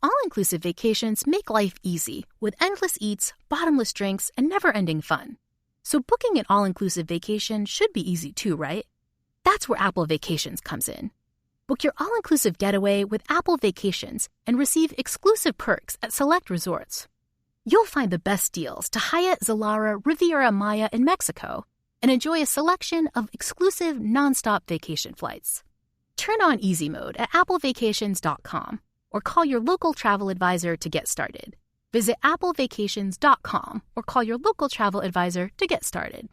all-inclusive vacations make life easy with endless eats, bottomless drinks, and never-ending fun. So booking an all-inclusive vacation should be easy too, right? That's where Apple Vacations comes in. Book your all-inclusive getaway with Apple Vacations and receive exclusive perks at select resorts. You'll find the best deals to Hyatt, Zilara, Riviera Maya in Mexico and enjoy a selection of exclusive non-stop vacation flights. Turn on easy mode at applevacations.com or call your local travel advisor to get started. Visit applevacations.com or call your local travel advisor to get started.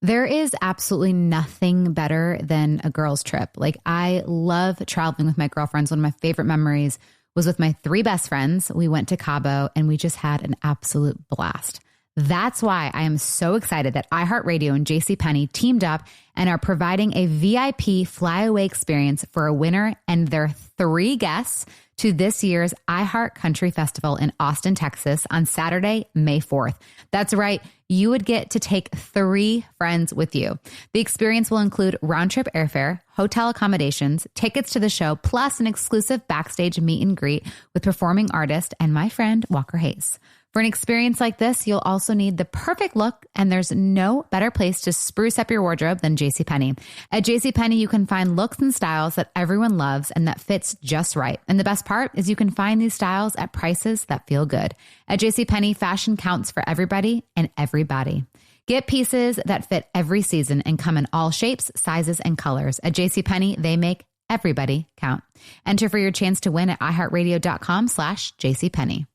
There is absolutely nothing better than a girls' trip. Like, I love traveling with my girlfriends. One of my favorite memories was with my 3 best friends. We went to Cabo and we just had an absolute blast. That's why I am so excited that iHeartRadio and JCPenney teamed up and are providing a VIP flyaway experience for a winner and their 3 guests to this year's iHeart Country Festival in Austin, Texas on Saturday, May 4th. That's right. You would get to take 3 friends with you. The experience will include round-trip airfare, hotel accommodations, tickets to the show, plus an exclusive backstage meet and greet with performing artist and my friend Walker Hayes. For an experience like this, you'll also need the perfect look, and there's no better place to spruce up your wardrobe than JCPenney. At JCPenney, you can find looks and styles that everyone loves and that fits just right. And the best part is you can find these styles at prices that feel good. At JCPenney, fashion counts for everybody and everybody. Get pieces that fit every season and come in all shapes, sizes, and colors. At JCPenney, they make everybody count. Enter for your chance to win at iHeartRadio.com/JCPenney.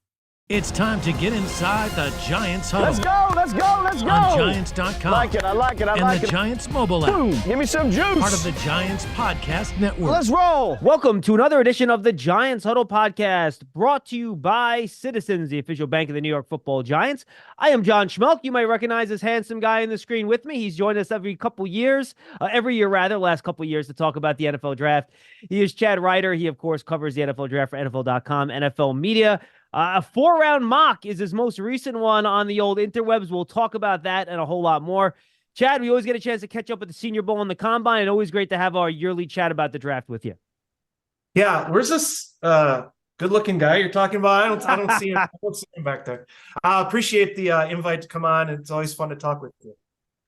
It's time to get inside the Giants Huddle. Let's go, let's go, let's go. On Giants.com. I like it, I like it. And the Giants mobile app. Boom, give me some juice. Part of the Giants Podcast Network. Let's roll. Welcome to another edition of the Giants Huddle podcast, brought to you by Citizens, the official bank of the New York Football Giants. I am John Schmeelk. You might recognize this handsome guy on the screen with me. He's joined us every year, last couple years to talk about the NFL draft. He is Chad Reuter. He, of course, covers the NFL draft for NFL.com, NFL Media. A 4-round mock is his most recent one on the old interwebs. We'll talk about that and a whole lot more. Chad, we always get a chance to catch up with the Senior Bowl and the Combine, and always great to have our yearly chat about the draft with you. Yeah, where's this good-looking guy you're talking about? I don't see him. I don't see him back there. I appreciate the invite to come on. It's always fun to talk with you.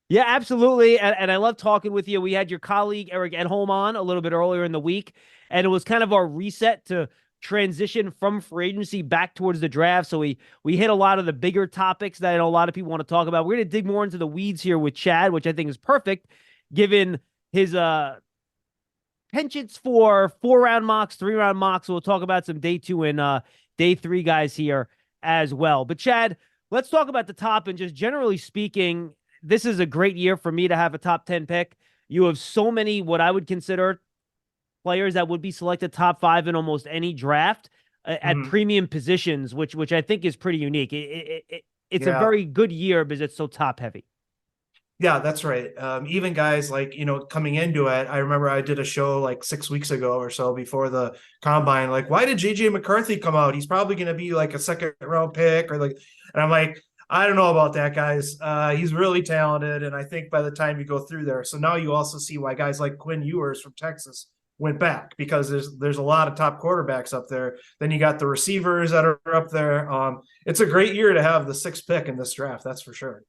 Yeah, absolutely, and I love talking with you. We had your colleague Eric Edholm on a little bit earlier in the week, and it was kind of our reset to transition from free agency back towards the draft. So we hit a lot of the bigger topics that I know a lot of people want to talk about. We're going to dig more into the weeds here with Chad, which I think is perfect given his penchants for 4-round mocks, 3-round mocks. So we'll talk about some day 2 and day 3 guys here as well. But Chad, let's talk about the top, and just generally speaking, this is a great year for me to have a top 10 pick. You have so many what I would consider players that would be selected top 5 in almost any draft at premium positions, which I think is pretty unique. It's a very good year because it's so top heavy. Yeah, that's right. Even guys like, coming into it, I remember I did a show like 6 weeks ago or so before the Combine, like, why did JJ McCarthy come out? He's probably going to be like a 2nd-round pick and I'm like, I don't know about that, guys. He's really talented. And I think by the time you go through there, so now you also see why guys like Quinn Ewers from Texas went back, because there's a lot of top quarterbacks up there. Then you got the receivers that are up there. It's a great year to have the 6th pick in this draft. That's for sure.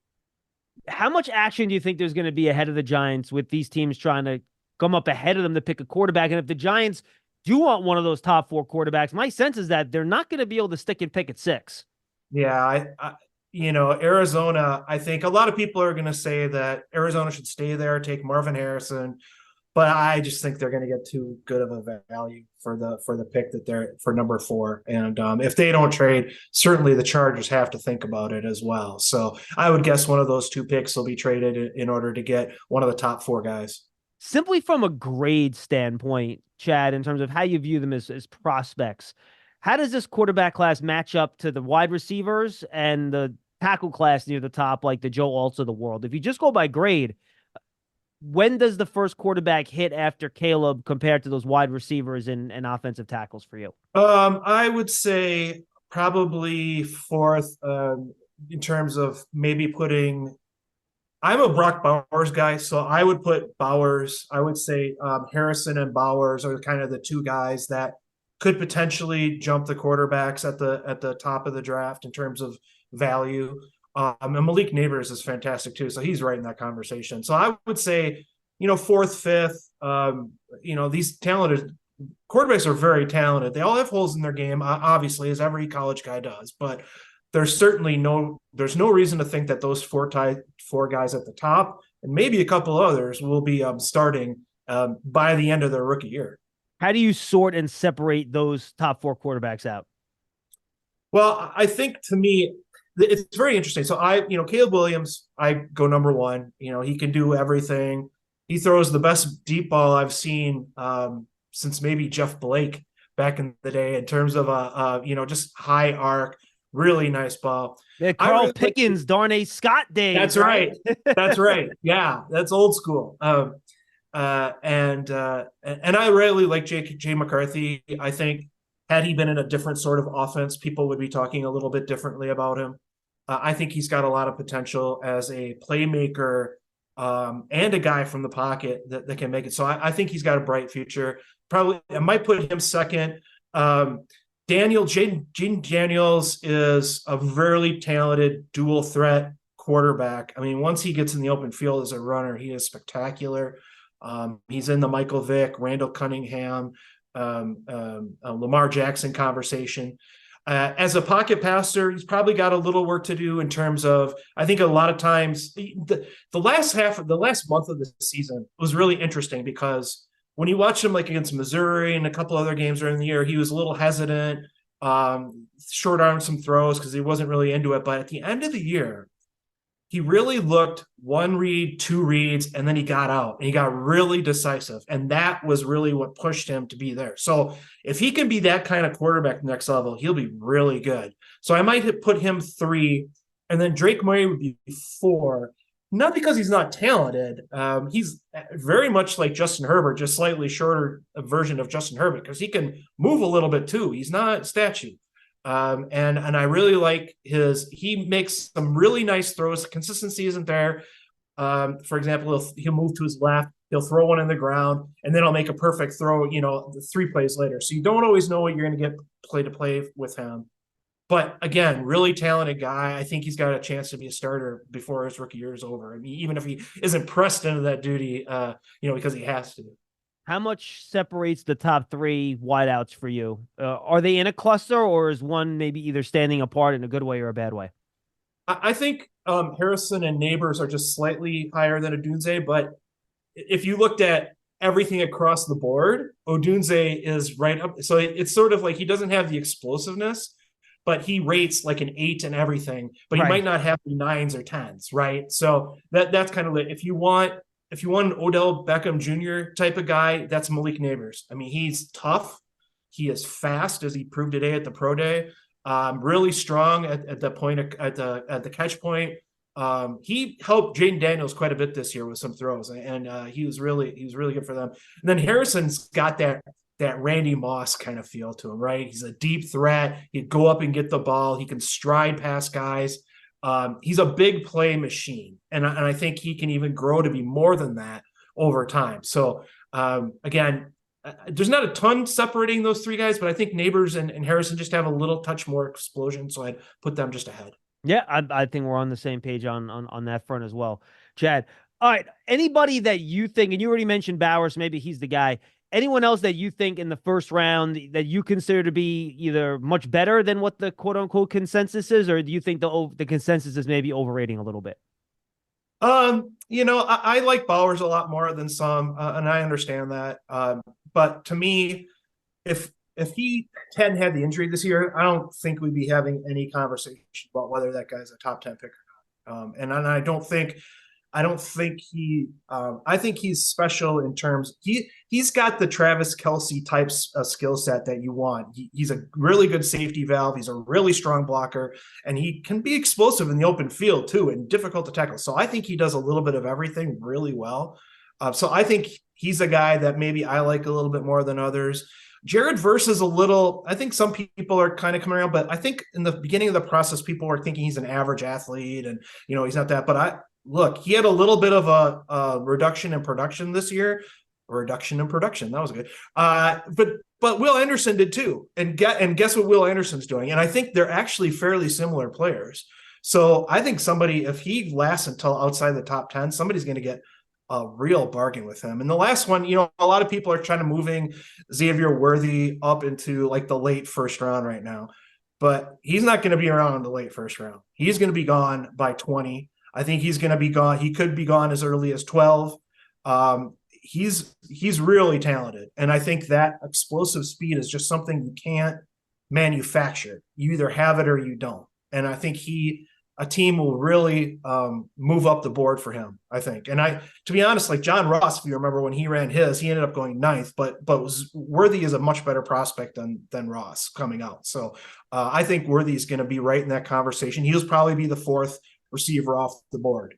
How much action do you think there's going to be ahead of the Giants with these teams trying to come up ahead of them to pick a quarterback? And if the Giants do want one of those top 4 quarterbacks, my sense is that they're not going to be able to stick and pick at 6. Yeah. Arizona, I think a lot of people are going to say that Arizona should stay there, take Marvin Harrison. But I just think they're going to get too good of a value for the pick that they're for number 4. And if they don't trade, certainly the Chargers have to think about it as well. So I would guess one of those 2 picks will be traded in order to get one of the top 4 guys. Simply from a grade standpoint, Chad, in terms of how you view them as prospects, how does this quarterback class match up to the wide receivers and the tackle class near the top, like the Joe Alts of the world? If you just go by grade, when does the first quarterback hit after Caleb compared to those wide receivers and offensive tackles for you? I would say probably 4th in terms of maybe putting – I'm a Brock Bowers guy, so I would put Bowers. I would say Harrison and Bowers are kind of the 2 guys that could potentially jump the quarterbacks at the top of the draft in terms of value. And Malik Neighbors is fantastic too, so he's right in that conversation. So I would say, fourth, fifth. These talented quarterbacks are very talented. They all have holes in their game, obviously, as every college guy does. But there's no reason to think that those four guys at the top and maybe a couple others will be starting by the end of their rookie year. How do you sort and separate those top four quarterbacks out? Well, I think to me, it's very interesting. So Caleb Williams, I go number one. He can do everything. He throws the best deep ball I've seen since maybe Jeff Blake back in the day in terms of just high arc, really nice ball. Yeah, Carl Pickens, Darnay Scott days. That's right. That's right. Yeah, that's old school. And I really like Jay McCarthy. I think had he been in a different sort of offense, people would be talking a little bit differently about him. I think he's got a lot of potential as a playmaker and a guy from the pocket that can make it. So I think he's got a bright future. Probably I might put him second. Jaden Daniels is a very talented dual threat quarterback. I mean, once he gets in the open field as a runner, he is spectacular. He's in the Michael Vick, Randall Cunningham, Lamar Jackson conversation. As a pocket passer, he's probably got a little work to do in terms of, I think a lot of times the last month of the season was really interesting because when you watch him like against Missouri and a couple other games during the year, he was a little hesitant, short-armed some throws because he wasn't really into it. But at the end of the year, he really looked one read, two reads, and then he got out and he got really decisive. And that was really what pushed him to be there. So if he can be that kind of quarterback next level, he'll be really good. So I might put him 3, and then Drake Murray would be 4. Not because he's not talented. He's very much like Justin Herbert, just slightly shorter version of Justin Herbert because he can move a little bit too. He's not a statue. And I really like he makes some really nice throws. Consistency isn't there. For example, he'll move to his left, he'll throw one in the ground, and then he'll make a perfect throw, 3 plays later. So you don't always know what you're going to get play to play with him. But again, really talented guy. I think he's got a chance to be a starter before his rookie year is over. I mean, even if he isn't pressed into that duty, because he has to. How much separates the top 3 wideouts for you? Are they in a cluster, or is one maybe either standing apart in a good way or a bad way? I think Harrison and Neighbors are just slightly higher than Odunze, but if you looked at everything across the board, Odunze is right up. So it's sort of like he doesn't have the explosiveness, but he rates like an 8 and everything, but he might not have the 9s or 10s, right? So that's kind of like if you want an Odell Beckham Jr. type of guy, that's Malik Neighbors. I mean, he's tough. He is fast, as he proved today at the Pro Day. Really strong at the point at the catch point. He helped Jaden Daniels quite a bit this year with some throws, and he was really good for them. And then Harrison's got that Randy Moss kind of feel to him, right? He's a deep threat. He'd go up and get the ball. He can stride past guys. He's a big play machine, and I think he can even grow to be more than that over time. So again, there's not a ton separating those 3 guys, but I think Neighbors and Harrison just have a little touch more explosion, so I'd put them just ahead. Yeah, I think we're on the same page on that front as well. Chad, all right, anybody that you think, and you already mentioned Bowers, maybe he's the guy. Anyone else that you think in the first round that you consider to be either much better than what the quote unquote consensus is, or do you think the consensus is maybe overrating a little bit? I like Bowers a lot more than some, and I understand that. But to me, if he hadn't had the injury this year, I don't think we'd be having any conversation about whether that guy's a top 10 pick or not. And I don't think I think he's special in terms he's got the Travis Kelce type skill set that you want. He's a really good safety valve. He's a really strong blocker, and he can be explosive in the open field too and difficult to tackle. So I think he does a little bit of everything really well. So I think he's a guy that maybe I like a little bit more than others. Jared Verse is I think some people are kind of coming around, but I think in the beginning of the process, people were thinking he's an average athlete and, he's not that, but look, he had a little bit of a reduction in production this year. That was good. But but Will Anderson did too. And guess what Will Anderson's doing? And I think they're actually fairly similar players. So I think somebody, if he lasts until outside the top 10, somebody's going to get a real bargain with him. And the last one, a lot of people are trying to moving Xavier Worthy up into like the late first round right now, but he's not going to be around in the late first round. He's going to be gone by 20. I think he's going to be gone. He could be gone as early as 12. He's really talented. And I think that explosive speed is just something you can't manufacture. You either have it or you don't. And I think a team will really move up the board for him, I think. And to be honest, like John Ross, if you remember when he ran his, he ended up going 9th, but Worthy is a much better prospect than Ross coming out. So I think Worthy is going to be right in that conversation. He'll probably be the 4th receiver off the board,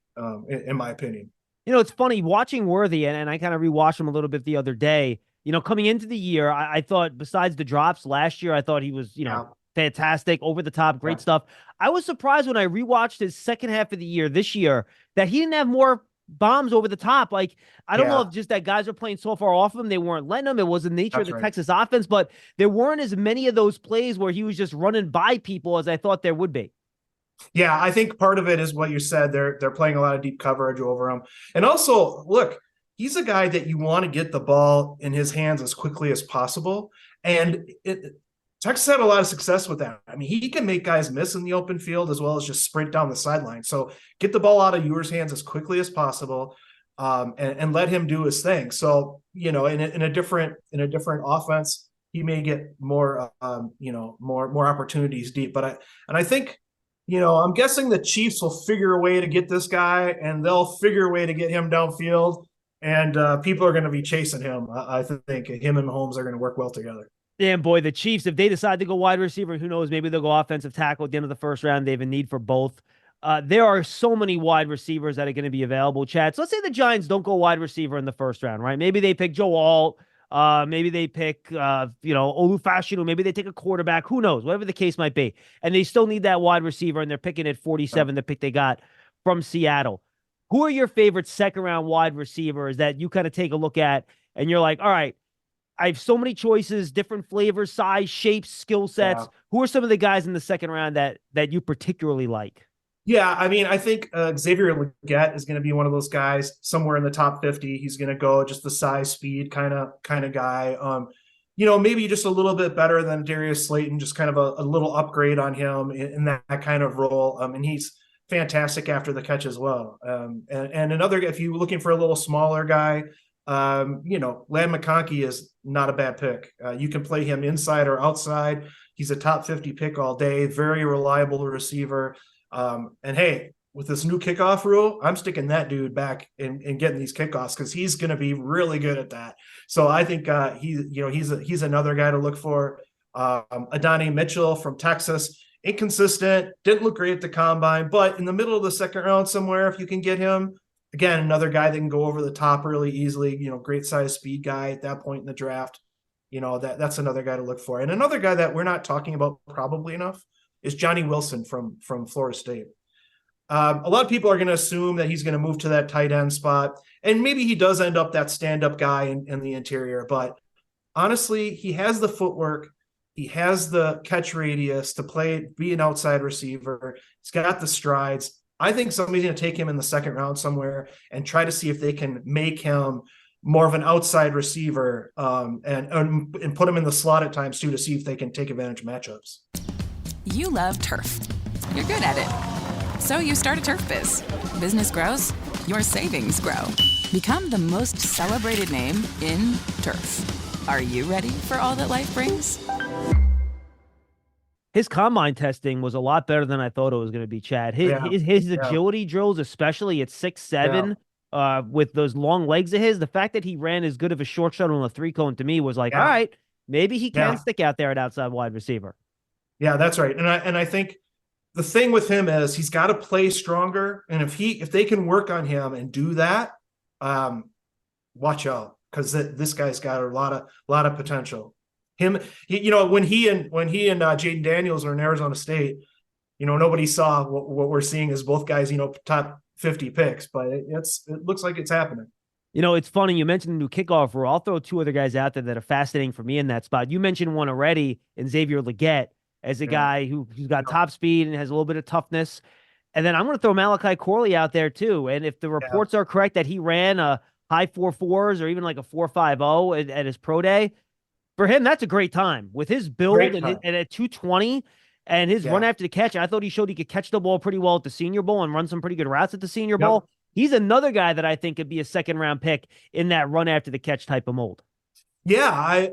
in my opinion. It's funny watching Worthy, and I kind of rewatched him a little bit the other day. Coming into the year, I thought besides the drops last year, I thought he was, fantastic, over the top, great stuff. I was surprised when I rewatched his second half of the year this year that he didn't have more bombs over the top. Like, I don't know if just that guys are playing so far off of him, they weren't letting him. It was the nature of the Texas offense, but there weren't as many of those plays where he was just running by people as I thought there would be. Yeah, I think part of it is what you said. They're playing a lot of deep coverage over him. And also, look, he's a guy that you want to get the ball in his hands as quickly as possible. And Texas had a lot of success with that. I mean, he can make guys miss in the open field as well as just sprint down the sideline. So get the ball out of Ewer's hands as quickly as possible, and let him do his thing. So, in a different offense, he may get more opportunities deep. But I think, I'm guessing the Chiefs will figure a way to get this guy, and they'll figure a way to get him downfield, and people are going to be chasing him. I think him and Mahomes are going to work well together. Yeah, boy, the Chiefs, if they decide to go wide receiver, who knows, maybe they'll go offensive tackle at the end of the first round. They have a need for both. There are so many wide receivers that are going to be available, Chad. So let's say the Giants don't go wide receiver in the first round, right? Maybe they pick Joe Alt. Maybe they pick, Olufashinu. Maybe they take a quarterback. Who knows? Whatever the case might be. And they still need that wide receiver, and they're picking at 47, the pick they got from Seattle. Who are your favorite second-round wide receivers that you kind of take a look at, and you're like, all right, I have so many choices, different flavors, size, shapes, skill sets. Yeah. Who are some of the guys in the second round that you particularly like? Yeah, I mean, I think Xavier Legette is going to be one of those guys somewhere in the top 50. He's going to go just the size, speed kind of guy. Maybe just a little bit better than Darius Slayton, just kind of a little upgrade on him in that kind of role. And he's fantastic after the catch as well. And another, if you're looking for a little smaller guy, Lamb McConkey is not a bad pick. You can play him inside or outside. He's a top 50 pick all day, very reliable receiver. And hey, with this new kickoff rule, I'm sticking that dude back and getting these kickoffs because he's going to be really good at that. So I think he's another guy to look for. Adonai Mitchell from Texas, inconsistent, didn't look great at the combine, but in the middle of the second round somewhere, if you can get him, again, another guy that can go over the top really easily, great size speed guy at that point in the draft. That's another guy to look for. And another guy that we're not talking about probably enough is Johnny Wilson from Florida State. A lot of people are going to assume that he's going to move to that tight end spot, and maybe he does end up that stand-up guy in the interior. But honestly, he has the footwork. He has the catch radius to be an outside receiver. He's got the strides. I think somebody's going to take him in the second round somewhere and try to see if they can make him more of an outside receiver, and put him in the slot at times too, to see if they can take advantage of matchups. You love turf. You're good at it. So you start a turf biz. Business grows, your savings grow. Become the most celebrated name in turf. Are you ready for all that life brings? His combine testing was a lot better than I thought it was going to be, Chad. His agility drills, especially at 6'7", with those long legs of his, the fact that he ran as good of a short shuttle on a 3-cone to me was like, all right, maybe he can stick out there at outside wide receiver. Yeah, that's right. And I think the thing with him is he's got to play stronger. And if they can work on him and do that, watch out, because this guy's got a lot of potential. When he and Jaden Daniels are in Arizona State, nobody saw what we're seeing as both guys, top 50 picks, but it looks like it's happening. You know, it's funny. You mentioned the new kickoff rule. I'll throw two other guys out there that are fascinating for me in that spot. You mentioned one already, and Xavier Legette as a guy who's got top speed and has a little bit of toughness. And then I'm going to throw Malachi Corley out there too. And if the reports are correct that he ran a high 4.4s or even like a 4.50 at his pro day, for him, that's a great time with his build and at 220 and his run after the catch. I thought he showed he could catch the ball pretty well at the Senior Bowl and run some pretty good routes at the Senior Bowl. He's another guy that I think could be a second-round pick in that run after the catch type of mold. Yeah,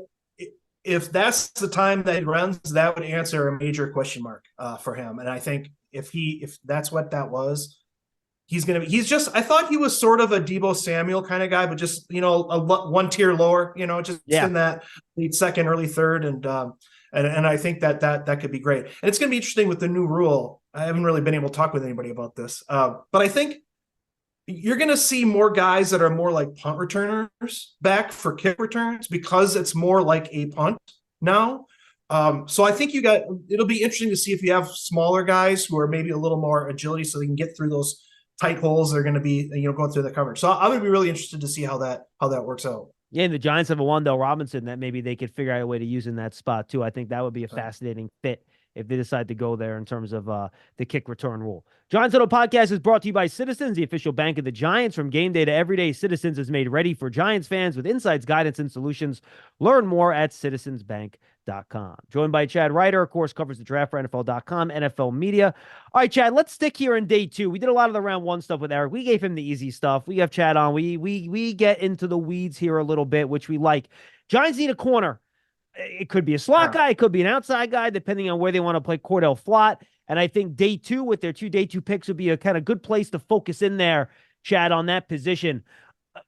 if that's the time that he runs, that would answer a major question mark for him. And I think if that's what that was, I thought he was sort of a Deebo Samuel kind of guy, but just, one tier lower, just in that late second, early third. And I think that could be great. And it's going to be interesting with the new rule. I haven't really been able to talk with anybody about this, but I think you're going to see more guys that are more like punt returners back for kick returns because it's more like a punt now. So I think it'll be interesting to see if you have smaller guys who are maybe a little more agility so they can get through those tight holes that are going to be, going through the coverage. So I would be really interested to see how that works out. Yeah, and the Giants have a Wan'Dale Robinson that maybe they could figure out a way to use in that spot too. I think that would be a fascinating fit if they decide to go there in terms of the kick return rule. Giants Huddle Podcast is brought to you by Citizens, the official bank of the Giants. From game day to every day, Citizens is made ready for Giants fans with insights, guidance, and solutions. Learn more at citizensbank.com. Joined by Chad Reuter, of course, covers the draft for NFL.com, NFL media. All right, Chad, let's stick here in day two. We did a lot of the round one stuff with Eric. We gave him the easy stuff. We have Chad on. We get into the weeds here a little bit, which we like. Giants need a corner. It could be a slot guy. It could be an outside guy, depending on where they want to play Cordell Flott. And I think day two with their day two picks would be a kind of good place to focus in there, Chad, on that position.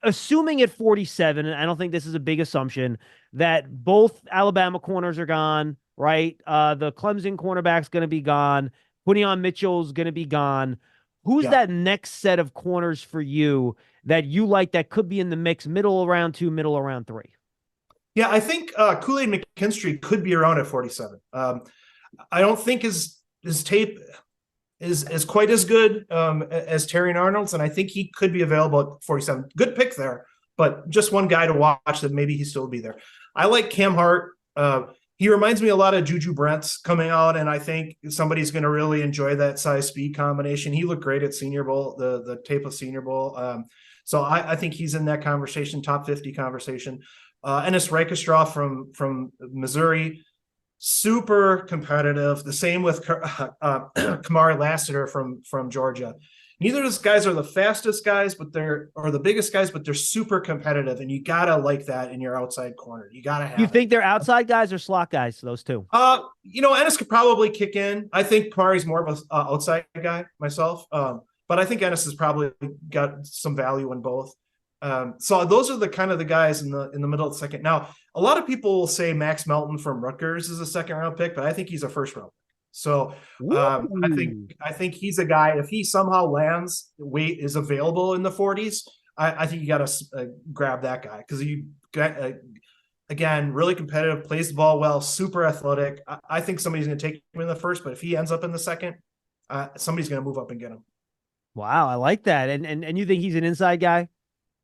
Assuming at 47, and I don't think this is a big assumption, that both Alabama corners are gone, right? The Clemson cornerback's going to be gone. Quinyon Mitchell's going to be gone. Who's that next set of corners for you that you like that could be in the mix, middle of round 2, middle of round 3? Yeah, I think Kool-Aid McKinstry could be around at 47. I don't think his tape is quite as good as Terrion Arnold's, and I think he could be available at 47. Good pick there, but just one guy to watch that maybe he still be there. I like Cam Hart. He reminds me a lot of Juju Brents coming out, and I think somebody's going to really enjoy that size speed combination. He looked great at Senior Bowl, the tape of Senior Bowl. So I think he's in that conversation, top 50 conversation. Ennis Rakestra from Missouri, super competitive. The same with Kamari Lassiter from Georgia. Neither of those guys are the fastest guys, or the biggest guys, but they're super competitive, and you gotta like that in your outside corner. You gotta have. You think they're outside guys or slot guys? Those two. Ennis could probably kick in. I think Kamari's more of an outside guy myself, but I think Ennis has probably got some value in both. So those are the kind of the guys in the middle of the second. Now, a lot of people will say Max Melton from Rutgers is a second round pick, but I think he's a first round pick. So I think he's a guy, if he somehow lands, weight is available in the 40s, I think you got to grab that guy because you got, again, really competitive, plays the ball well, super athletic. I think somebody's going to take him in the first, but if he ends up in the second, somebobody's going to move up and get him. Wow, I like that. And you think he's an inside guy?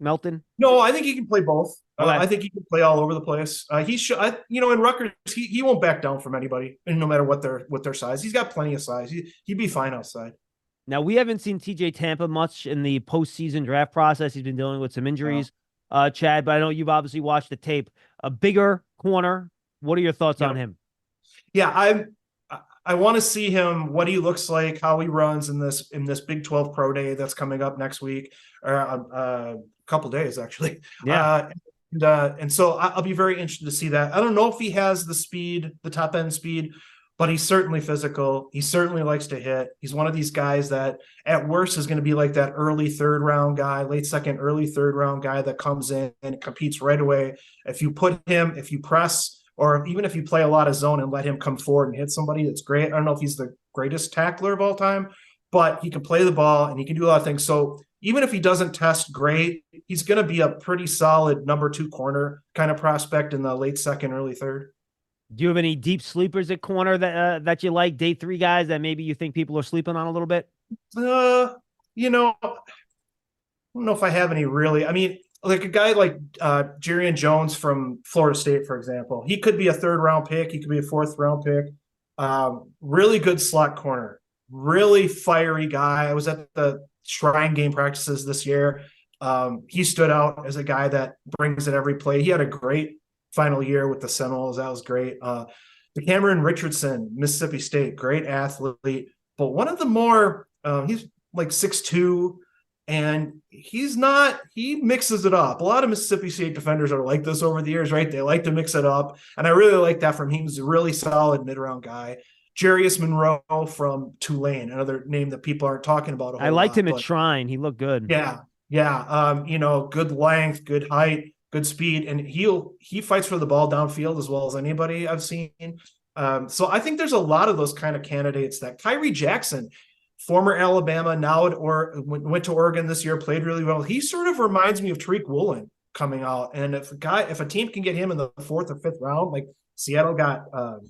Melton? No, I think he can play both. Okay. I think he can play all over the place. He should, in Rutgers, he won't back down from anybody, and no matter what their size. He's got plenty of size. He'd be fine outside. Now, we haven't seen TJ Tampa much in the postseason draft process. He's been dealing with some injuries, Chad, but I know you've obviously watched the tape. A bigger corner. What are your thoughts on him? Yeah, I want to see him, what he looks like, how he runs in this Big 12 Pro Day that's coming up next week, or a couple days actually. Yeah. And so I'll be very interested to see that. I don't know if he has the speed, the top end speed, but he's certainly physical. He certainly likes to hit. He's one of these guys that at worst is going to be like that early third round guy, late second, early third round guy that comes in and competes right away. If you press, or even if you play a lot of zone and let him come forward and hit somebody, it's great. I don't know if he's the greatest tackler of all time, but he can play the ball and he can do a lot of things. So even if he doesn't test great, he's going to be a pretty solid number 2 corner kind of prospect in the late second, early third. Do you have any deep sleepers at corner that you like, day 3 guys that maybe you think people are sleeping on a little bit? I don't know if I have any really. I mean, like a guy like Jerian Jones from Florida State, for example. He could be a 3rd-round pick. He could be a 4th-round pick. Really good slot corner. Really fiery guy. I was at the Shrine game practices this year. He stood out as a guy that brings it every play. He had a great final year with the Seminoles. That was great. Cameron Richardson, Mississippi State, great athlete. But one of the more, he's like 6'2", and he mixes it up. A lot of Mississippi State defenders are like this over the years, right? They like to mix it up. And I really like that from him. He's a really solid mid-round guy. Jarius Monroe from Tulane, another name that people aren't talking about a whole I liked lot, him at Shrine. He looked good. Yeah. Good length, good height, good speed. And he fights for the ball downfield as well as anybody I've seen. So I think there's a lot of those kind of candidates. That Kyrie Jackson, former Alabama, now went to Oregon this year, played really well. He sort of reminds me of Tariq Woolen coming out. And if a team can get him in the 4th or 5th round, like Seattle got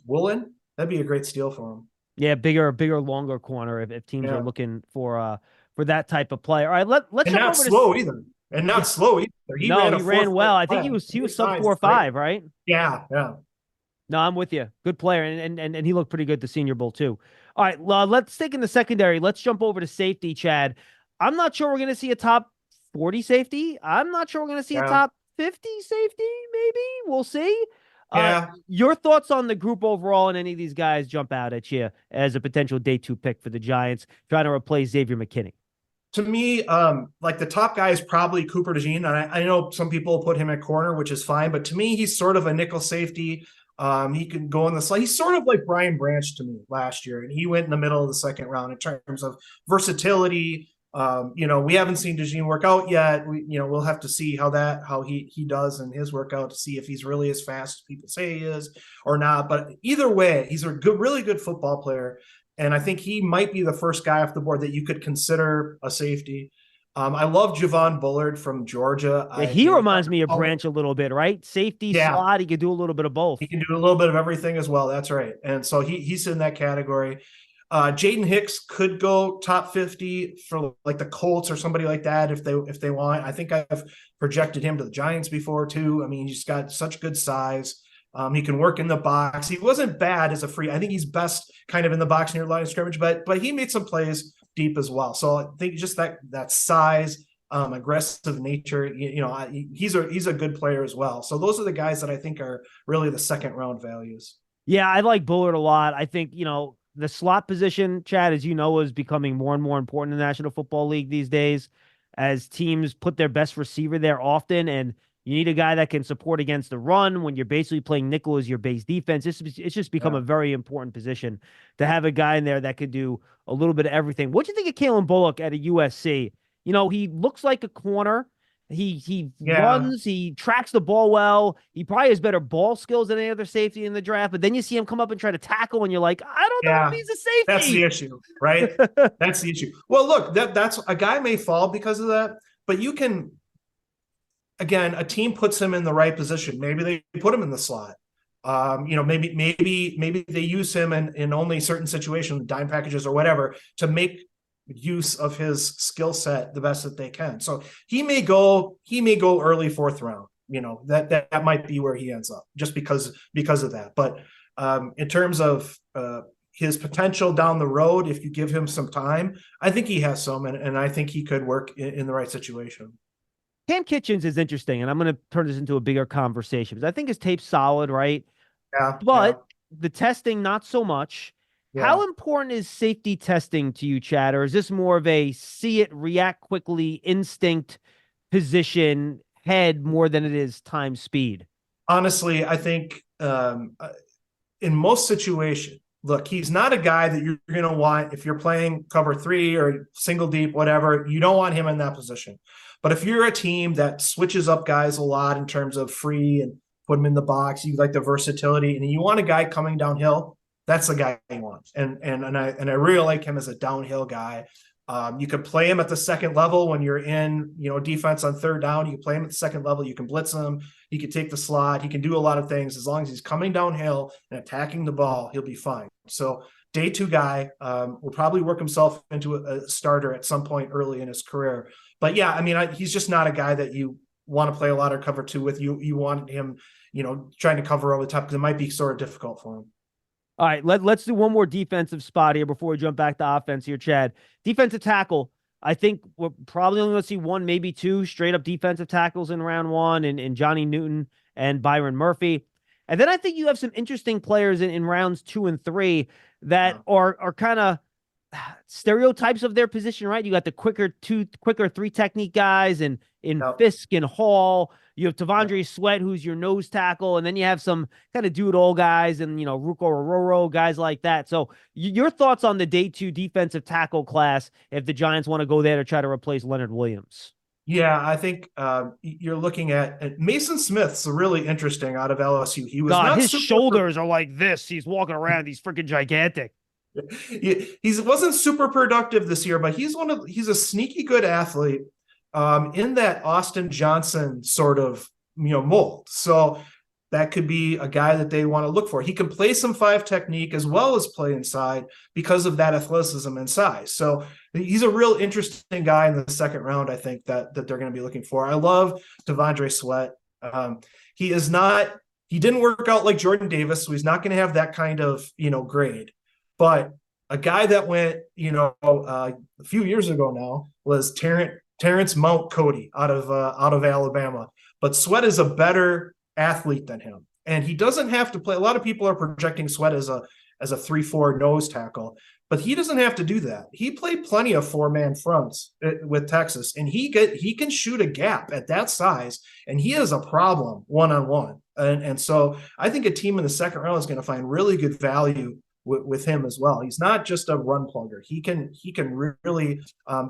Woolen, that'd be a great steal for him. Yeah, bigger, longer corner if teams are looking for that type of player. All right, let's and jump not over slow either. And not slow either. He ran well. I think he was sub 4.5, right? Yeah. No, I'm with you. Good player, and he looked pretty good at the Senior Bowl too. All right, let's take in the secondary. Let's jump over to safety, Chad. I'm not sure we're going to see a top 40 safety. I'm not sure we're going to see a top 50 safety. Maybe we'll see. Your thoughts on the group overall, and any of these guys jump out at you as a potential day 2 pick for the Giants, trying to replace Xavier McKinney? To me, like the top guy is probably Cooper DeJean. And I know some people put him at corner, which is fine, but to me, he's sort of a nickel safety. He can go in the slot. He's sort of like Brian Branch to me last year, and he went in the middle of the 2nd round in terms of versatility. We haven't seen DeJean work out yet. We'll have to see how he does in his workout to see if he's really as fast as people say he is or not. But either way, he's a really good football player. And I think he might be the first guy off the board that you could consider a safety. I love Javon Bullard from Georgia. Yeah, he reminds me of Branch a little bit, right? Safety, slot. He could do a little bit of both. He can do a little bit of everything as well. That's right. And so he's in that category. Jaden Hicks could go top 50 for like the Colts or somebody like that if they want. I think I've projected him to the Giants before too. I mean, he's got such good size. He can work in the box. He wasn't bad as a free. I think he's best kind of in the box near line of scrimmage, but he made some plays deep as well. So I think just that size, aggressive nature, he's a good player as well. So those are the guys that I think are really the 2nd round values. Yeah, I like Bullard a lot. I think, the slot position, Chad, as you know, is becoming more and more important in the National Football League these days as teams put their best receiver there often. And you need a guy that can support against the run when you're basically playing nickel as your base defense. It's just become a very important position to have a guy in there that could do a little bit of everything. What do you think of Kalen Bullock at a USC? He looks like a corner. He runs, he tracks the ball well. He probably has better ball skills than any other safety in the draft. But then you see him come up and try to tackle, and you're like, I don't know if he's a safety. That's the issue, right? That's the issue. Well, look, that's a guy may fall because of that, but you can. Again, a team puts him in the right position. Maybe they put him in the slot. Maybe they use him in only certain situations, dime packages or whatever, to make use of his skill set the best that they can. So he may go early 4th round. That might be where he ends up just because of that. But in terms of his potential down the road, if you give him some time, I think he has some, and I think he could work in the right situation. Cam Kitchens is interesting, and I'm going to turn this into a bigger conversation because I think his tape's solid, right? Yeah. But the testing, not so much. Yeah. How important is safety testing to you, Chad? Or is this more of a see it, react quickly, instinct, position, head more than it is time, speed? Honestly, I think in most situations, look, he's not a guy that you're going to want if you're playing cover 3 or single deep, whatever. You don't want him in that position. But if you're a team that switches up guys a lot in terms of free and put them in the box, you like the versatility, and you want a guy coming downhill, that's the guy you want. And I really like him as a downhill guy. You could play him at the 2nd level when you're in, defense on 3rd down. You can play him at the 2nd level. You can blitz him. He can take the slot. He can do a lot of things. As long as he's coming downhill and attacking the ball, he'll be fine. So day 2 guy will probably work himself into a starter at some point early in his career. But yeah, I mean, he's just not a guy that you want to play a lot of cover 2 with. You want him, trying to cover over the top because it might be sort of difficult for him. All right, let's do one more defensive spot here before we jump back to offense here, Chad. Defensive tackle. I think we're probably only going to see one, maybe two straight up defensive tackles in round 1 and Johnny Newton and Byron Murphy. And then I think you have some interesting players in rounds 2 and 3 that are kind of stereotypes of their position, right? You got the quicker 3 technique guys in Fisk and Hall. You have Tavondre Sweat, who's your nose tackle, and then you have some kind of do-it-all guys and, Ruko Rororo, guys like that. So your thoughts on the day 2 defensive tackle class if the Giants want to go there to try to replace Leonard Williams? Yeah, I think you're looking at Mason Smith's really interesting out of LSU. He was his shoulders are like this. He's walking around. He's freaking gigantic. He wasn't super productive this year, but he's a sneaky good athlete in that Austin Johnson sort of mold. So that could be a guy that they want to look for. He can play some 5 technique as well as play inside because of that athleticism and size. So he's a real interesting guy in the second round, I think, that they're going to be looking for. I love Tavondre Sweat. He didn't work out like Jordan Davis, so he's not going to have that kind of, grade. But a guy that went, a few years ago now was Terrence Mount Cody out of Alabama. But Sweat is a better athlete than him, and he doesn't have to play. A lot of people are projecting Sweat as a 3-4 nose tackle, but he doesn't have to do that. He played plenty of 4-man fronts with Texas, and he can shoot a gap at that size, and he is a problem one-on-one. And so I think a team in the second round is going to find really good value with him as well. He's not just a run plugger. He can really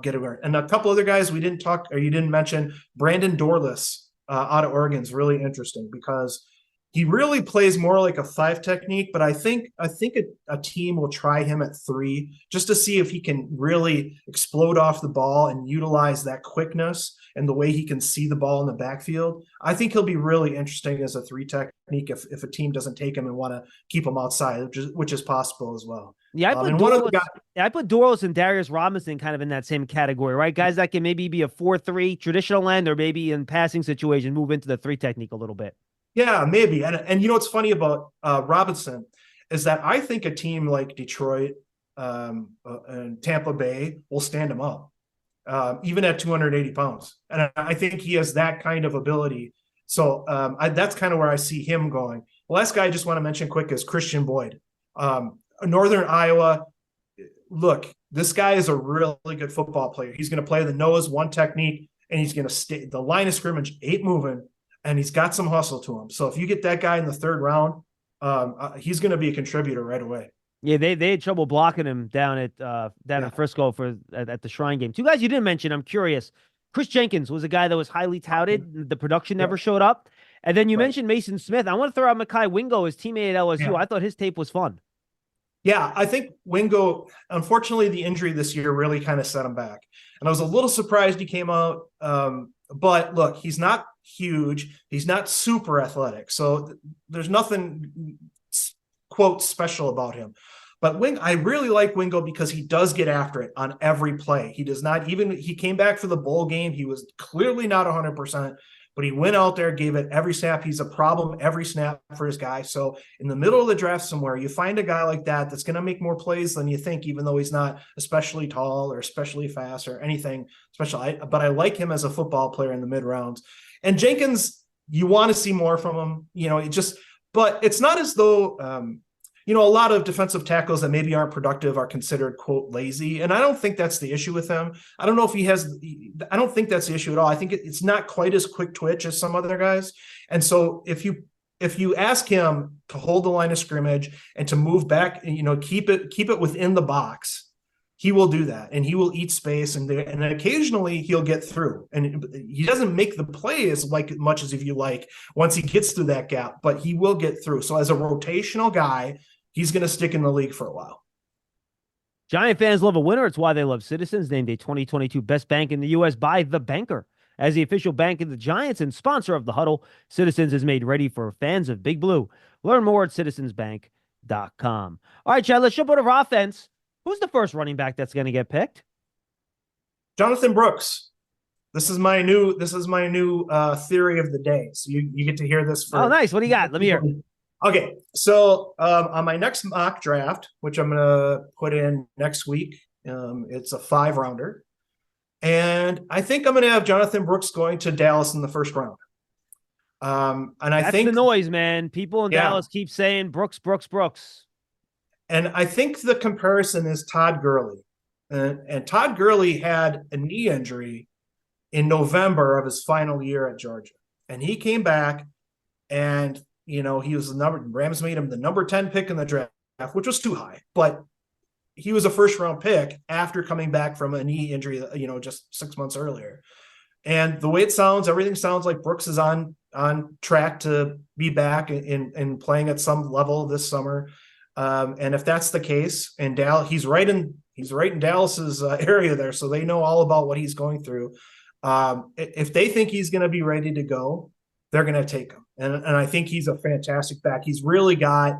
get it. And a couple other guys we didn't talk, or you didn't mention, Brandon Dorless out of Oregon is really interesting because he really plays more like a 5 technique, but I think a team will try him at 3 just to see if he can really explode off the ball and utilize that quickness and the way he can see the ball in the backfield. I think he'll be really interesting as a 3 technique if a team doesn't take him and want to keep him outside, which is possible as well. Yeah, I put Dorless and Darius Robinson kind of in that same category, right? Guys that can maybe be a 4-3 traditional end, or maybe in passing situation move into the 3 technique a little bit. Yeah, maybe. And what's funny about Robinson is that I think a team like Detroit and Tampa Bay will stand him up, even at 280 pounds. And I think he has that kind of ability. So that's kind of where I see him going. The last guy I just want to mention quick is Christian Boyd. Northern Iowa, look, this guy is a really good football player. He's going to play the Noah's 1 technique, and he's going to stay the line of scrimmage, 8 moving, and he's got some hustle to him. So if you get that guy in the 3rd round, he's going to be a contributor right away. Yeah, they had trouble blocking him down in Frisco at the Shrine game. 2 guys you didn't mention, I'm curious. Chris Jenkins was a guy that was highly touted. The production never showed up. And then you mentioned Mason Smith. I want to throw out Mekhi Wingo, his teammate at LSU. I thought his tape was fun. Yeah, I think Wingo, unfortunately, the injury this year really kind of set him back. And I was a little surprised he came out. But look, he's not huge. He's not super athletic. So there's nothing, quote, special about him. But I really like Wingo because he does get after it on every play. He does not he came back for the bowl game. He was clearly not 100%. But he went out there, gave it every snap. He's a problem every snap for his guy. So in the middle of the draft somewhere, you find a guy like that that's going to make more plays than you think, even though he's not especially tall or especially fast or anything special. But I like him as a football player in the mid rounds. And Jenkins, you want to see more from him. But it's not as though a lot of defensive tackles that maybe aren't productive are considered, quote, lazy. And I don't think that's the issue with him. I don't know if I don't think that's the issue at all. I think it's not quite as quick twitch as some other guys. And so if you ask him to hold the line of scrimmage and to move back and, keep it within the box, he will do that, and he will eat space, and occasionally he'll get through. And he doesn't make the play as much as if you like once he gets through that gap, but he will get through. So as a rotational guy, he's going to stick in the league for a while. Giant fans love a winner. It's why they love Citizens, named a 2022 Best Bank in the U.S. by The Banker. As the official bank of the Giants and sponsor of the Huddle, Citizens is made ready for fans of Big Blue. Learn more at citizensbank.com. All right, Chad, let's jump over to offense. Who's the first running back that's going to get picked? Jonathan Brooks. This is my new theory of the day. So you get to hear this for. Oh, nice. What do you got? Let me hear. Okay, so on my next mock draft, which I'm gonna put in next week, it's a 5-rounder, and I think I'm gonna have Jonathan Brooks going to Dallas in the first round. And I That's think the noise, man. People in Dallas keep saying Brooks, Brooks, Brooks. And I think the comparison is Todd Gurley, and Todd Gurley had a knee injury in November of his final year at Georgia, and he came back and. He was Rams made him the number 10 pick in the draft, which was too high, but he was a first round pick after coming back from a knee injury, just 6 months earlier. And the way it sounds, everything sounds like Brooks is on track to be back and playing at some level this summer. And if that's the case, and Dallas, he's right in Dallas's area there, so they know all about what he's going through. If they think he's going to be ready to go, they're going to take him. And I think he's a fantastic back. He's really got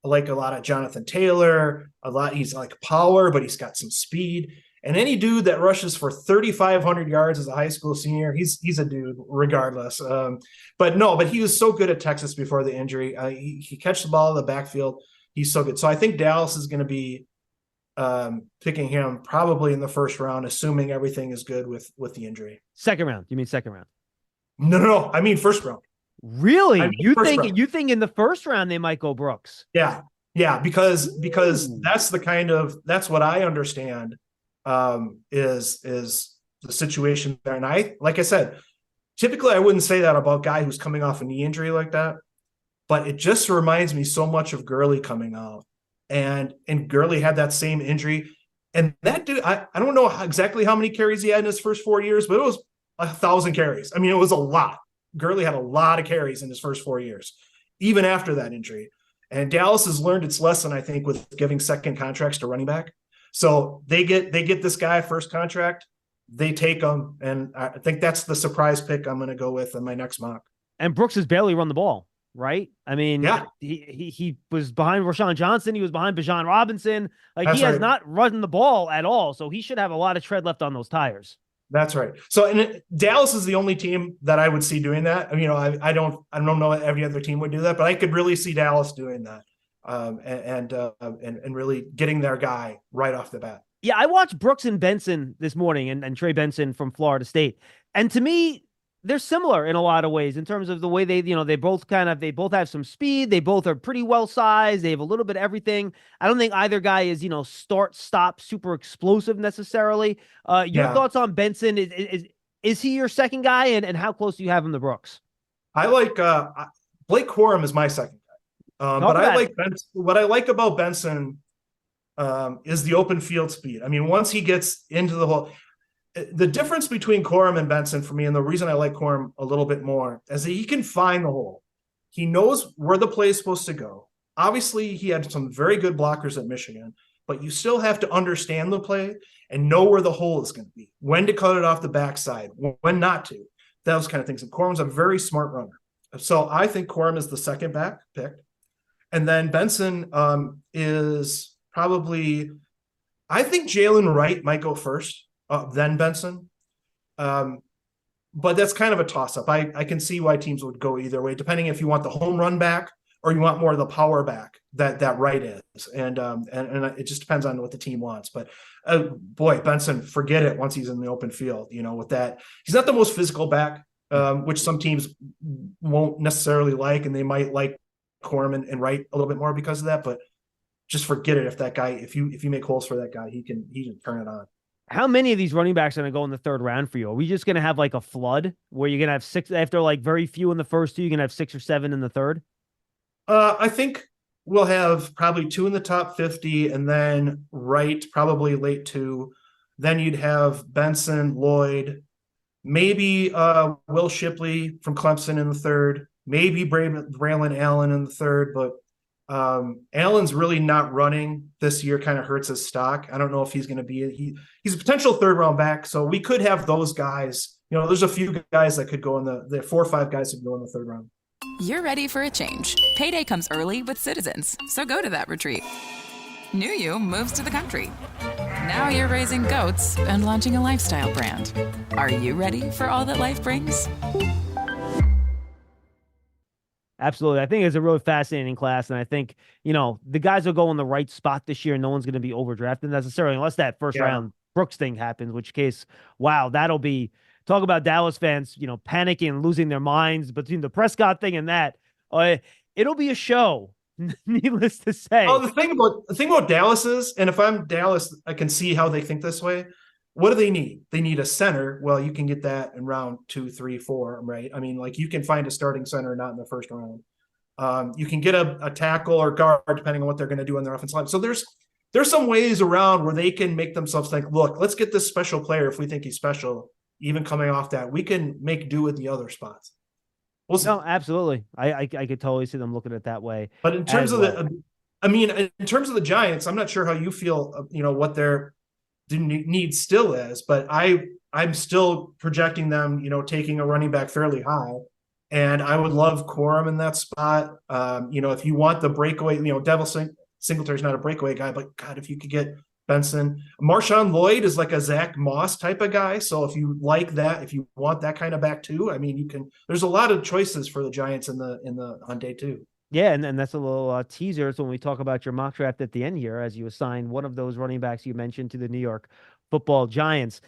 like a lot of Jonathan Taylor, he's like power, but he's got some speed. And any dude that rushes for 3,500 yards as a high school senior, he's a dude regardless. But he was so good at Texas before the injury. He catches the ball in the backfield. He's so good. So I think Dallas is going to be picking him probably in the first round, assuming everything is good with the injury. Second round. You mean second round? No. I mean first round. Really? You think in the first round they might go Brooks? Yeah, because that's what I understand is the situation there. And like I said, typically I wouldn't say that about a guy who's coming off a knee injury like that, but it just reminds me so much of Gurley coming out, and Gurley had that same injury, and that dude, I don't know exactly how many carries he had in his first 4 years, but it was 1,000 carries. I mean, it was a lot. Gurley had a lot of carries in his first 4 years, even after that injury. And Dallas has learned its lesson, I think, with giving second contracts to running back. So they get this guy first contract, they take him, and I think that's the surprise pick I'm going to go with in my next mock. And Brooks has barely run the ball, right? I mean, he was behind Rashawn Johnson. He was behind Bijan Robinson. He has not run the ball at all. So he should have a lot of tread left on those tires. That's right. So, Dallas is the only team that I would see doing that. I don't know if every other team would do that, but I could really see Dallas doing that, and really getting their guy right off the bat. Yeah, I watched Brooks and Benson this morning, and Trey Benson from Florida State, and to me, they're similar in a lot of ways in terms of the way they both have some speed. They both are pretty well sized. They have a little bit of everything. I don't think either guy is, start, stop, super explosive necessarily. Your thoughts on Benson? Is he your second guy, and how close do you have him to Brooks? I like Blake Corum is my second guy. But I like Benson. What I like about Benson is the open field speed. I mean, once he gets into the hole, the difference between Corum and Benson for me, and the reason I like Corum a little bit more, is that he can find the hole. He knows where the play is supposed to go. Obviously, he had some very good blockers at Michigan, but you still have to understand the play and know where the hole is going to be, when to cut it off the backside, when not to, those kind of things. And Corum's a very smart runner. So I think Corum is the second back picked. And then Benson is probably, I think Jalen Wright might go first. Then Benson. But that's kind of a toss-up. I can see why teams would go either way, depending if you want the home run back or you want more of the power back that Wright is. And it just depends on what the team wants. But boy, Benson, forget it once he's in the open field, with that. He's not the most physical back, which some teams won't necessarily like, and they might like Corum and Wright a little bit more because of that. But just forget it if that guy, if you make holes for that guy, he can turn it on. How many of these running backs are going to go in the third round for you? Are we just going to have like a flood where you're going to have six after like very few in the first two, you're going to have 6 or 7 in the third? I think we'll have probably 2 in the top 50 and then Wright probably late 2. Then you'd have Benson, Lloyd, maybe Will Shipley from Clemson in the third, maybe Braylon Allen in the third, but Allen's really not running this year, kind of hurts his stock. I don't know if he's going to be he's a potential third round back. So we could have those guys, there's a few guys that could go in the 4 or 5 guys that could go in the third round. You're ready for a change. Payday comes early with Citizens, so go to that retreat. New you moves to the country. Now you're raising goats and launching a lifestyle brand. Are you ready for all that life brings? Absolutely. I think it's a really fascinating class. And I think, the guys will go in the right spot this year. No one's going to be overdrafted necessarily, unless that first round Brooks thing happens, which case, wow, that'll be talk about Dallas fans, panicking and losing their minds between the Prescott thing and that. It'll be a show, needless to say. Oh, the thing about Dallas is, and if I'm Dallas, I can see how they think this way. What do they need? They need a center. Well, you can get that in round 2, 3, 4, right? I mean, like, you can find a starting center not in the first round. You can get a tackle or guard depending on what they're going to do on their offensive line. So there's some ways around where they can make themselves think, look, let's get this special player if we think he's special. Even coming off that, we can make do with the other spots. We'll see. No, absolutely. I could totally see them looking at it that way. But in terms of in terms of the Giants, I'm not sure how you feel. What their need still is, but I'm still projecting them, taking a running back fairly high, and I would love Corum in that spot. If you want the breakaway, Devil Singletary's not a breakaway guy, but God, if you could get Benson, Marshawn Lloyd is like a Zach Moss type of guy. So if you like that, if you want that kind of back too, I mean, you can. There's a lot of choices for the Giants on day 2. Yeah, and that's a little teaser. So when we talk about your mock draft at the end here, as you assign one of those running backs you mentioned to the New York Football Giants.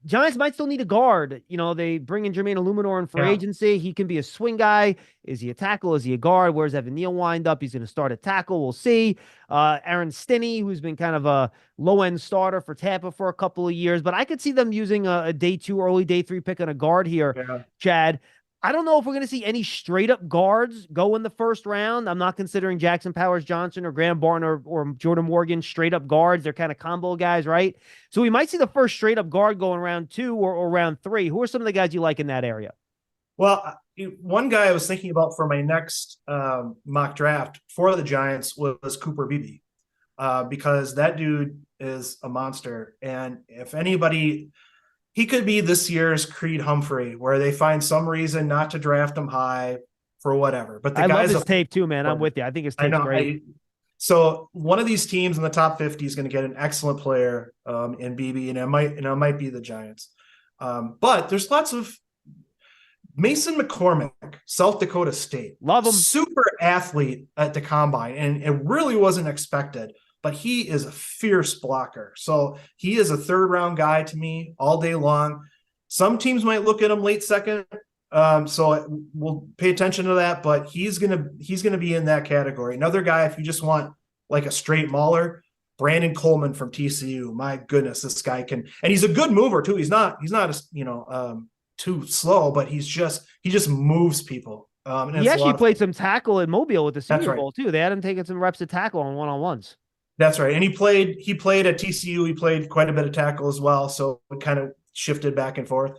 Giants might still need a guard. They bring in Jermaine Illuminor in free agency. He can be a swing guy. Is he a tackle? Is he a guard? Where's Evan Neal wind up? He's going to start at tackle. We'll see. Aaron Stinney, who's been kind of a low-end starter for Tampa for a couple of years. But I could see them using a day 2, early day 3 pick on a guard here, Chad. I don't know if we're going to see any straight-up guards go in the first round. I'm not considering Jackson Powers-Johnson or Graham Barton or Jordan Morgan straight-up guards. They're kind of combo guys, right? So we might see the first straight-up guard go in round 2 or round 3. Who are some of the guys you like in that area? Well, one guy I was thinking about for my next mock draft for the Giants was Cooper Beebe, because that dude is a monster. And if anybody... he could be this year's Creed Humphrey, where they find some reason not to draft him high for whatever. But the I guy's love his tape too, man. I'm with you. I think his tape's great. So one of these teams in the top 50 is going to get an excellent player in BB, and it might be the Giants. But there's lots of Mason McCormick, South Dakota State. Love him. Super athlete at the combine, and it really wasn't expected. But he is a fierce blocker. So he is a 3rd-round guy to me all day long. Some teams might look at him late second, so we'll pay attention to that. But he's gonna be in that category. Another guy, if you just want like a straight mauler, Brandon Coleman from TCU. My goodness, this guy can, and he's a good mover too. He's not too slow, but he just moves people. He actually played some tackle in Mobile with the Senior Bowl too. They had him taking some reps at tackle on one-on-ones. That's right. And he played at TCU. He played quite a bit of tackle as well. So it kind of shifted back and forth.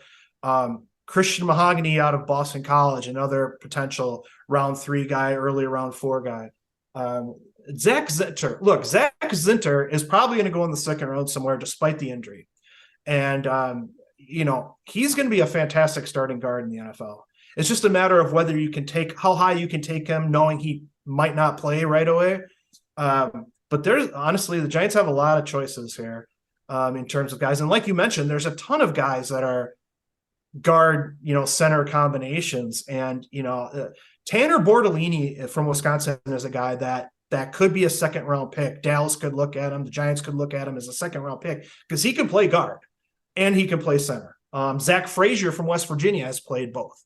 Christian Mahogany out of Boston College, another potential round 3 guy, early round 4 guy. Zach Zinter. Look, Zach Zinter is probably going to go in the second round somewhere despite the injury. And, he's going to be a fantastic starting guard in the NFL. It's just a matter of whether you can how high you can take him, knowing he might not play right away. But there's honestly, the Giants have a lot of choices here in terms of guys. And like you mentioned, there's a ton of guys that are guard, center combinations. And, Tanner Bortolini from Wisconsin is a guy that could be a 2nd-round pick. Dallas could look at him. The Giants could look at him as a 2nd-round pick because he can play guard and he can play center. Zach Frazier from West Virginia has played both.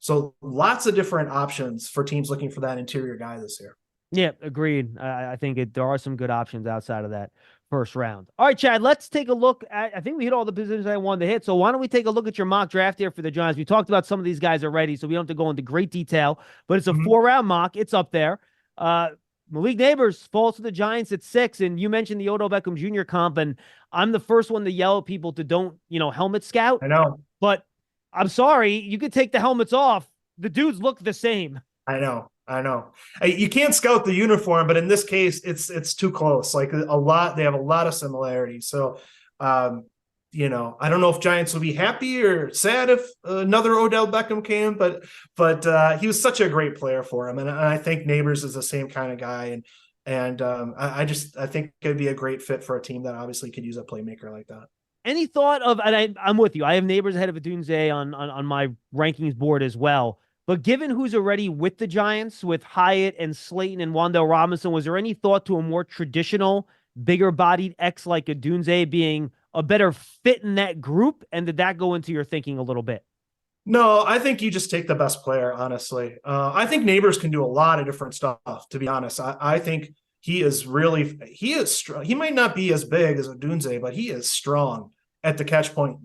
So lots of different options for teams looking for that interior guy this year. Yeah, agreed. I think there are some good options outside of that first round. All right, Chad, let's take a look at, I think we hit all the positions I wanted to hit. So why don't we take a look at your mock draft here for the Giants? We talked about some of these guys already, so we don't have to go into great detail, but it's a 4-round mock. It's up there. Malik Neighbors falls to the Giants at 6, and you mentioned the Odell Beckham Jr. comp, and I'm the first one to yell at people to don't, helmet scout. I know. But I'm sorry, you could take the helmets off. The dudes look the same. I know. You can't scout the uniform, but in this case, it's too close. Like they have a lot of similarities. So, I don't know if Giants will be happy or sad if another Odell Beckham came, but he was such a great player for him. And I think Neighbors is the same kind of guy. And, And I think it'd be a great fit for a team that obviously could use a playmaker like that. Any thought of, and I'm with you, I have Neighbors ahead of Odunze on my rankings board as well. But given who's already with the Giants, with Hyatt and Slayton and Wan'Dale Robinson, was there any thought to a more traditional, bigger-bodied X like Odunze being a better fit in that group? And did that go into your thinking a little bit? No, I think you just take the best player, honestly. I think Neighbors can do a lot of different stuff, to be honest. I think he is strong. He might not be as big as Odunze, but he is strong at the catch point.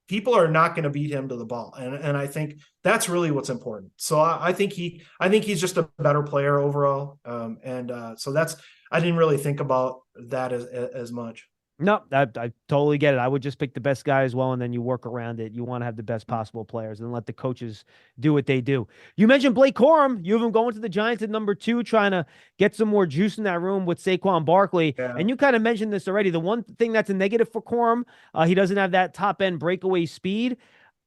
People are not going to beat him to the ball. And I think that's really what's important. So I think he's just a better player overall. So I didn't really think about that as much. No, I totally get it. I would just pick the best guy as well, and then you work around it. You want to have the best possible players and let the coaches do what they do. You mentioned Blake Corum. You have him going to the Giants at number 2, trying to get some more juice in that room with Saquon Barkley. Yeah. And you kind of mentioned this already. The one thing that's a negative for Corum, he doesn't have that top-end breakaway speed.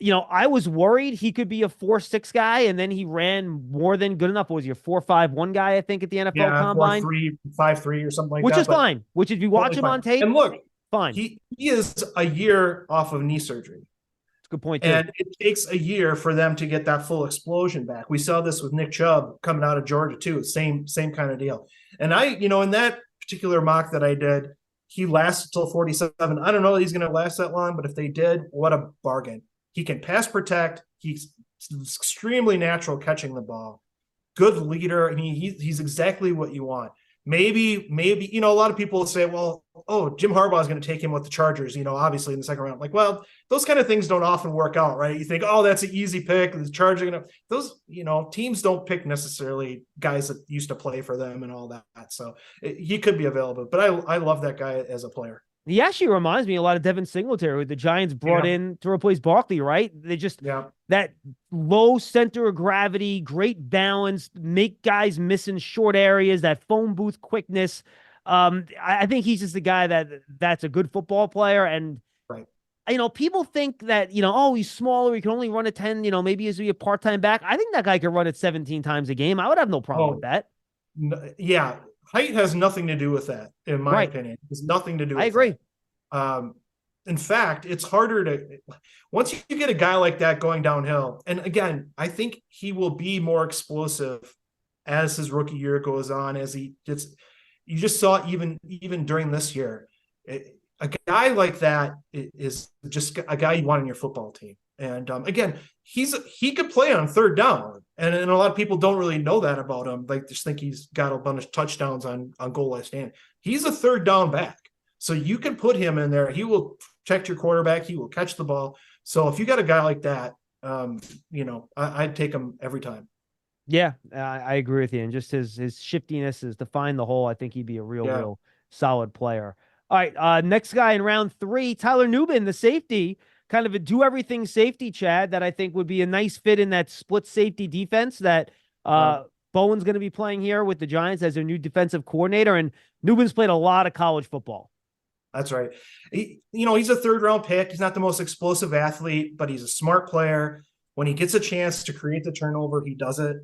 I was worried he could be a 4.6 guy, and then he ran more than good enough. What was he, a 4.51 guy, I think, at the NFL Combine? 4.3, 5.3 or something like which that. Which is fine. Which, if you watch him on tape, and look, fine. He is a year off of knee surgery. That's a good point, too. And it takes a year for them to get that full explosion back. We saw this with Nick Chubb coming out of Georgia, too. Same kind of deal. And in that particular mock that I did, he lasted till 47. I don't know that he's going to last that long, but if they did, what a bargain. He can pass protect. He's extremely natural catching the ball. Good leader. I mean, he's exactly what you want. Maybe, a lot of people will say, well, Jim Harbaugh is going to take him with the Chargers, obviously in the second round. Like, well, those kind of things don't often work out, right? You think, that's an easy pick. The Chargers are going to, those, teams don't pick necessarily guys that used to play for them and all that. So he could be available, but I love that guy as a player. He actually reminds me a lot of Devin Singletary, who the Giants brought in to replace Barkley, right? They just, that low center of gravity, great balance, make guys miss in short areas, that phone booth quickness. I think he's just the guy that's a good football player. And, people think that, he's smaller, he can only run at 10, maybe he's a part-time back. I think that guy could run it 17 times a game. I would have no problem with that. Yeah. Height has nothing to do with that, in my opinion. It's nothing to do with I agree. That. In fact, it's harder to – once you get a guy like that going downhill, and again, I think he will be more explosive as his rookie year goes on, as he gets – you just saw even during this year, a guy like that is just a guy you want on your football team. And again, he could play on third down, and a lot of people don't really know that about him. Like, just think he's got a bunch of touchdowns on goal line stand. He's a third down back, so you can put him in there. He will protect your quarterback. He will catch the ball. So if you got a guy like that, I'd take him every time. Yeah, I agree with you. And just his shiftiness is to find the hole. I think he'd be a real solid player. All right, next guy in round 3, Tyler Nubin, the safety. Kind of a do-everything safety, Chad, that I think would be a nice fit in that split safety defense that Bowen's going to be playing here with the Giants as their new defensive coordinator. And Nubin's played a lot of college football. That's right. He's a third-round pick. He's not the most explosive athlete, but he's a smart player. When he gets a chance to create the turnover, he does it.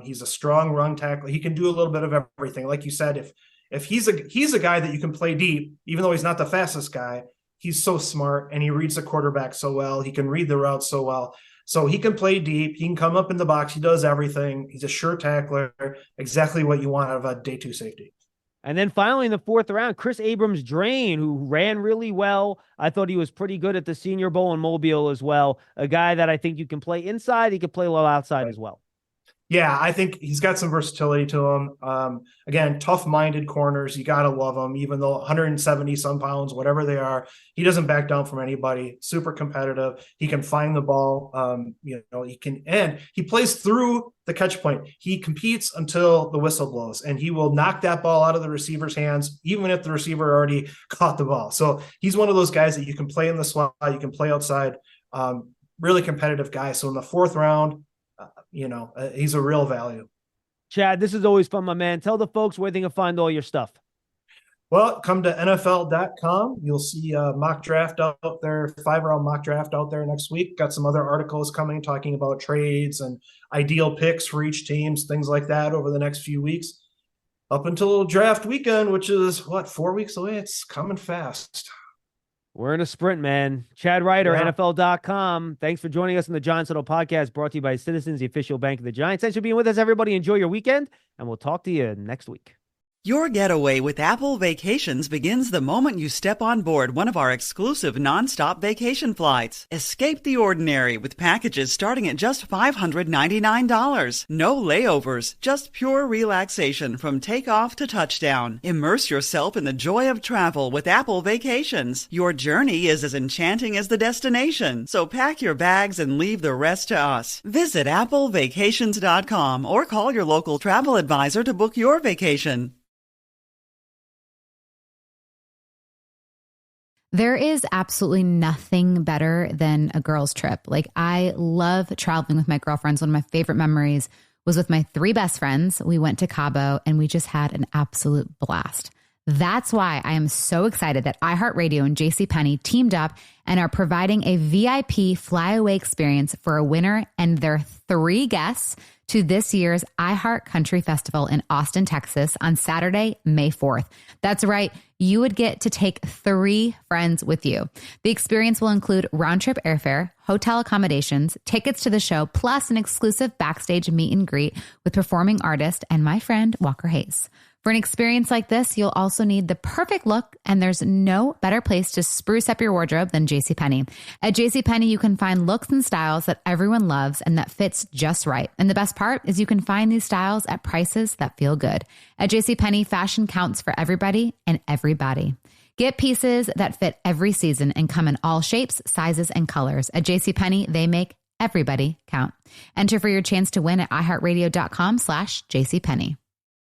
He's a strong run tackler. He can do a little bit of everything. Like you said, if he's a guy that you can play deep, even though he's not the fastest guy, he's so smart, and he reads the quarterback so well. He can read the route so well. So he can play deep. He can come up in the box. He does everything. He's a sure tackler, exactly what you want out of a day 2 safety. And then finally in the 4th round, Chris Abrams-Drain, who ran really well. I thought he was pretty good at the Senior Bowl in Mobile as well. A guy that I think you can play inside. He can play a little outside as well. Yeah, I think he's got some versatility to him. Again, tough-minded corners. You got to love him, even though 170-some pounds, whatever they are. He doesn't back down from anybody. Super competitive. He can find the ball. And he plays through the catch point. He competes until the whistle blows, and he will knock that ball out of the receiver's hands, even if the receiver already caught the ball. So he's one of those guys that you can play in the slot, you can play outside. Really competitive guy. So in the 4th round, he's a real value. Chad, this is always fun, my man. Tell the folks where they can find all your stuff. Well, come to NFL.com. You'll see a mock draft out there, 5-round mock draft out there next week. Got some other articles coming talking about trades and ideal picks for each team, things like that over the next few weeks. up until draft weekend, which is what, 4 weeks away. It's coming fast. We're in a sprint, man. Chad Reuter, Yeah. NFL.com. Thanks for joining us on the Giants Huddle podcast, brought to you by Citizens, the official bank of the Giants. Thanks for being with us, everybody. Enjoy your weekend, and we'll talk to you next week. Your getaway with Apple Vacations begins the moment you step on board one of our exclusive nonstop vacation flights. Escape the ordinary with packages starting at just $599. No layovers, just pure relaxation from takeoff to touchdown. Immerse yourself in the joy of travel with Apple Vacations. Your journey is as enchanting as the destination, so pack your bags and leave the rest to us. Visit applevacations.com or call your local travel advisor to book your vacation. There is absolutely nothing better than a girls' trip. Like, I love traveling with my girlfriends. One of my favorite memories was with my 3 best friends. We went to Cabo and we just had an absolute blast. That's why I am so excited that iHeartRadio and JCPenney teamed up and are providing a VIP flyaway experience for a winner and their 3 guests to this year's iHeart Country Festival in Austin, Texas on Saturday, May 4th. That's right. You would get to take 3 friends with you. The experience will include round-trip airfare, hotel accommodations, tickets to the show, plus an exclusive backstage meet and greet with performing artist and my friend Walker Hayes. For an experience like this, you'll also need the perfect look, and there's no better place to spruce up your wardrobe than JCPenney. At JCPenney, you can find looks and styles that everyone loves and that fits just right. And the best part is you can find these styles at prices that feel good. At JCPenney, fashion counts for everybody and everybody. Get pieces that fit every season and come in all shapes, sizes, and colors. At JCPenney, they make everybody count. Enter for your chance to win at iHeartRadio.com/JCPenney.